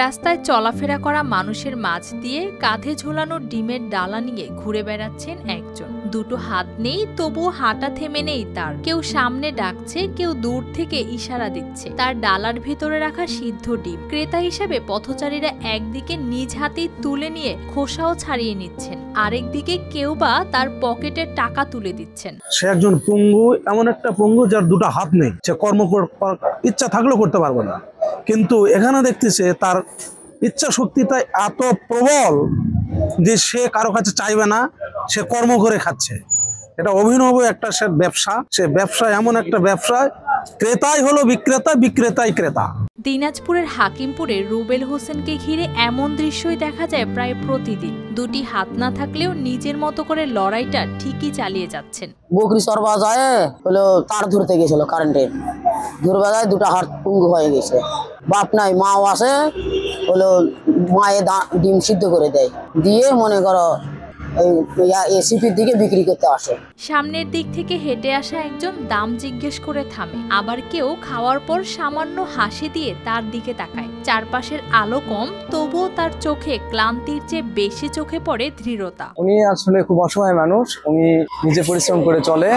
রাস্তায় চলাফেরা করা মানুষের মাঝ দিয়ে কাঁধে ঝোলানো ডিমের ডালা নিয়ে ঘুরে বেড়াচ্ছেন একজন। দুটো হাত নেই, তবুও হাঁটা থেমে নেই তার। কেউ সামনে ডাকছে, কেউ দূর থেকে ইশারা দিচ্ছে। তার ডালার ভেতরে রাখা সিদ্ধ ডিম ক্রেতা হিসেবে পথচারীরা একদিকে নিজ হাতেই তুলে নিয়ে খোসাও ছাড়িয়ে নিচ্ছেন, আরেকদিকে কেউ বা তার পকেটে টাকা তুলে দিচ্ছেন। সে একজন পঙ্গু, এমন একটা পঙ্গু যার দুটো হাত নেই। সে কর্ম ইচ্ছা থাকলেও করতে পারবে না, কিন্তু এখানে দেখতেছে তার ইচ্ছা শক্তিটা এত প্রবল যে সে কারো কাছে চাইবে না, সে কর্ম করে খাচ্ছে। এটা অভিনব একটা সে ব্যবসা। সে ব্যবসা এমন একটা ব্যবসা, ক্রেতাই হলো বিক্রেতা, বিক্রেতাই ক্রেতা। দিনাজপুরের হাকিমপুরে রুবেল হোসেনকে ঘিরে এমন দৃশ্যই দেখা যায় প্রায় প্রতিদিন। দুটি হাত না থাকলেও নিজের মতো করে লড়াইটা ঠিকই চালিয়ে যাচ্ছেন। বকরি চরবা যায় হলো তার ধরতে গেছিল কারেন্টের, ধরবা যায় দুটো হাত পঙ্গু হয়ে গেছে। বাপ নাই, মাও আছে, হলো মায়ে ডিম সিদ্ধ করে দেয়, দিয়ে মনে করো এসিপির দিকে বিক্রি করতে আসে। সামনের দিক থেকে হেঁটে আসা একজন দাম জিজ্ঞেস করে থামে, আবার কেউ খাওয়ার পর সামান্য হাসি দিয়ে তার দিকে তাকায়। চারপাশের আলো কম, তবুও তার চোখে ক্লান্তির চেয়ে বেশি চোখে পড়ে দৃঢ়তা। উনি আসলে খুব অসহায় মানুষ, উনি নিজে পরিশ্রম করে চলে,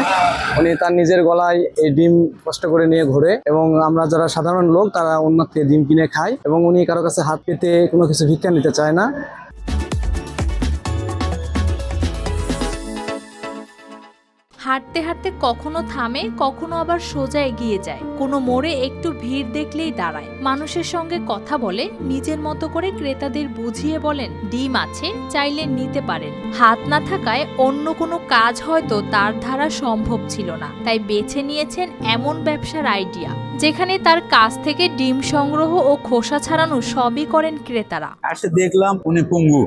উনি তার নিজের গলায় এই ডিম কষ্ট করে নিয়ে ঘোরে, এবং আমরা যারা সাধারণ লোক তারা অন্য থেকে ডিম কিনে খাই, এবং উনি কারো কাছে হাত পেতে কোনো কিছু ভিক্ষা নিতে চায় না। হাঁটতে হাঁটতে কখনো থামে, কখনো আবার সোজা এগিয়ে যায়। কোনো মোড়ে একটু ভিড় দেখলেই দাঁড়ায়, মানুষের সঙ্গে কথা বলে, নিজের মতো করে ক্রেতাদের বুঝিয়ে বলেন ডিম আছে, চাইলে নিতে পারেন। হাত না থাকায় অন্য কোনো কাজ হয়তো তার দ্বারা সম্ভব ছিল না, তাই বেছে নিয়েছেন এমন ব্যবসার আইডিয়া যেখানে তার কাছ থেকে ডিম সংগ্রহ ও খোসা ছাড়ানো সবই করেন ক্রেতারা। আসে দেখলাম উনি পঙ্গু,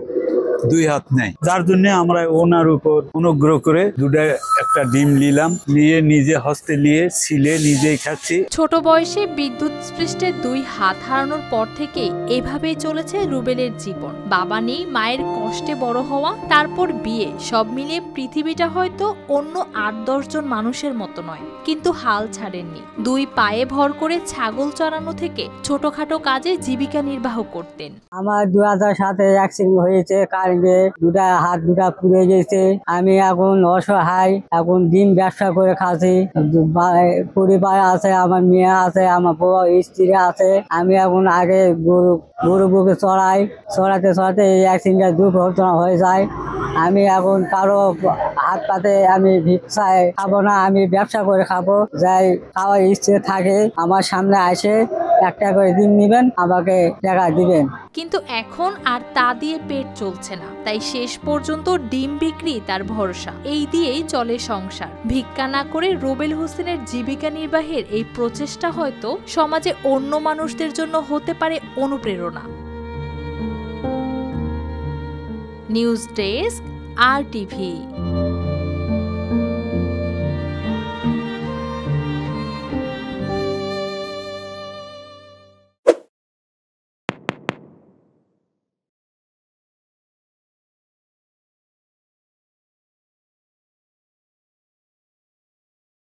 দুই হাত নেই, যার জন্য আমরা ওনার উপর অনুগ্রহ করে দুটো একটা ডিম নিলাম, নিয়ে নিজে হস্তে নিয়ে ছিলে নিজেই খাচ্ছি। ছোট বয়সে বিদ্যুৎ স্পৃষ্টে দুই হাত হারানোর পর থেকে এভাবেই চলেছে রুবেলের জীবন। বাবা নেই, মায়ের কষ্টে বড় হওয়া, তারপর বিয়ে, সব মিলিয়ে পৃথিবীটা হয়তো অন্য ৮-১০ জন মানুষের মতো নয়, কিন্তু হাল ছাড়েননি। দুই পায়ে ভর করে ছাগল চড়ানো থেকে ছোটখাটো কাজে জীবিকা নির্বাহ করতেন। আমার 2007-এ অ্যাক্সিডেন্ট হয়েছে, কারেন্টে দুটা হাত দুটা পুড়ে গেছে। আমি এখন অসহায়, এখন ডিম ব্যবসা করে খাচ্ছি। পরিবার আছে, আমার মেয়ে আছে, আমার বড় স্ত্রী আছে। আমি এখন আগে গরু বুকে চড়াতে এই অ্যাক্সিডেন্টে দুর্ঘটনা হয়ে যায়। আমি এখন কারো হাত পাতে আমি ভিক্ষায় খাবো না, আমি ব্যবসা করে খাবো। যাই খাওয়ার ইচ্ছে থাকে আমার সামনে আসে একটা করে ডিম নিবেন, আমাকে টাকা দিবেন। কিন্তু এখন আর তা দিয়ে পেট চলছে না, তাই শেষ পর্যন্ত ডিম বিক্রি তার ভরসা। এই দিয়েই চলে সংসার। ভিক্ষা না করে রুবেল হোসেনের জীবিকা নির্বাহের এই প্রচেষ্টা হয়তো সমাজে অন্য মানুষদের জন্য হতে পারে অনুপ্রেরণা। News desk, RTV।